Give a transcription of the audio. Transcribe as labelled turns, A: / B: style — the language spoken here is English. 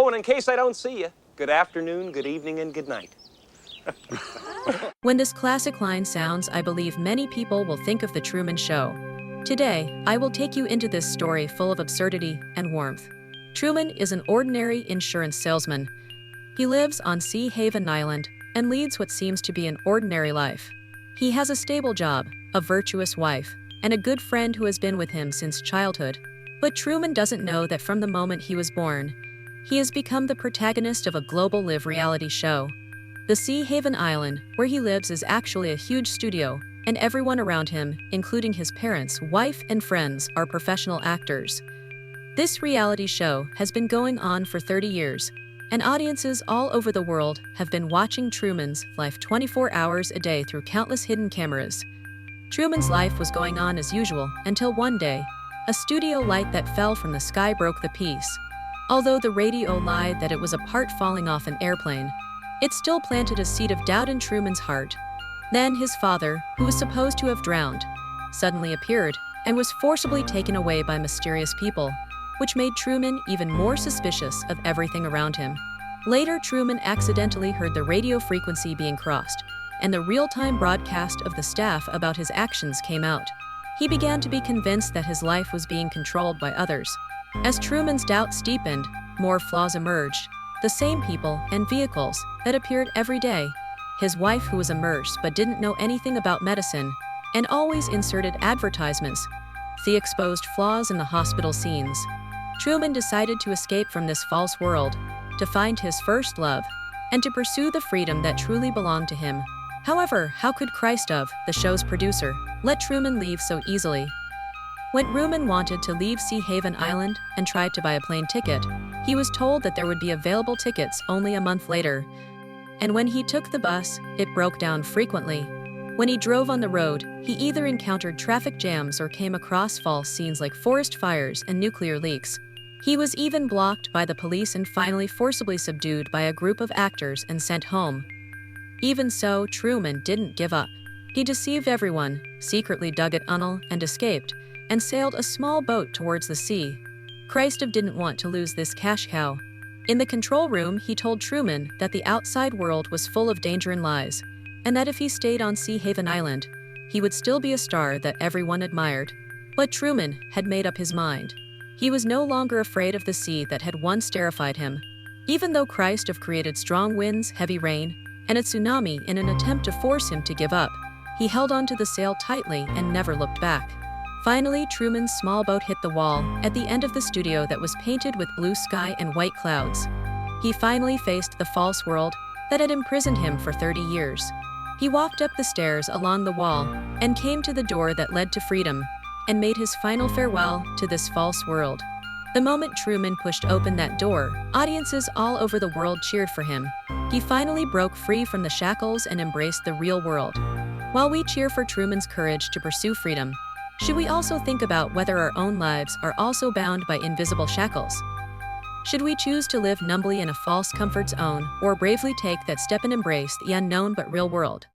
A: Oh, and in case I don't see you, good afternoon, good evening, and good night.
B: When this classic line sounds, I believe many people will think of The Truman Show. Today, I will take you into this story full of absurdity and warmth. Truman is an ordinary insurance salesman. He lives on Sea Haven Island and leads what seems to be an ordinary life. He has a stable job, a virtuous wife, and a good friend who has been with him since childhood. But Truman doesn't know that from the moment he was born, he has become the protagonist of a global live reality show. The Sea Haven Island, where he lives, is actually a huge studio, and everyone around him, including his parents, wife, and friends, are professional actors. This reality show has been going on for 30 years, and audiences all over the world have been watching Truman's life 24 hours a day through countless hidden cameras. Truman's life was going on as usual until one day, a studio light that fell from the sky broke the peace. Although the radio lied that it was a part falling off an airplane, it still planted a seed of doubt in Truman's heart. Then his father, who was supposed to have drowned, suddenly appeared and was forcibly taken away by mysterious people, which made Truman even more suspicious of everything around him. Later, Truman accidentally heard the radio frequency being crossed, and the real-time broadcast of the staff about his actions came out. He began to be convinced that his life was being controlled by others. As Truman's doubts deepened, more flaws emerged. The same people and vehicles that appeared every day. His wife, who was a nurse but didn't know anything about medicine, and always inserted advertisements. The exposed flaws in the hospital scenes. Truman decided to escape from this false world, to find his first love, and to pursue the freedom that truly belonged to him. However, how could Christoph, the show's producer, let Truman leave so easily? When Truman wanted to leave Sea Haven Island and tried to buy a plane ticket, he was told that there would be available tickets only a month later. And when he took the bus, it broke down frequently. When he drove on the road, he either encountered traffic jams or came across false scenes like forest fires and nuclear leaks. He was even blocked by the police and finally forcibly subdued by a group of actors and sent home. Even so, Truman didn't give up. He deceived everyone, secretly dug a tunnel and escaped, and sailed a small boat towards the sea. Christoph didn't want to lose this cash cow. In the control room, he told Truman that the outside world was full of danger and lies, and that if he stayed on Sea Haven Island, he would still be a star that everyone admired. But Truman had made up his mind. He was no longer afraid of the sea that had once terrified him. Even though Christoph created strong winds, heavy rain, and a tsunami in an attempt to force him to give up, he held onto the sail tightly and never looked back. Finally, Truman's small boat hit the wall at the end of the studio that was painted with blue sky and white clouds. He finally faced the false world that had imprisoned him for 30 years. He walked up the stairs along the wall and came to the door that led to freedom, and made his final farewell to this false world. The moment Truman pushed open that door, audiences all over the world cheered for him. He finally broke free from the shackles and embraced the real world. While we cheer for Truman's courage to pursue freedom, should we also think about whether our own lives are also bound by invisible shackles? Should we choose to live numbly in a false comfort zone, or bravely take that step and embrace the unknown but real world?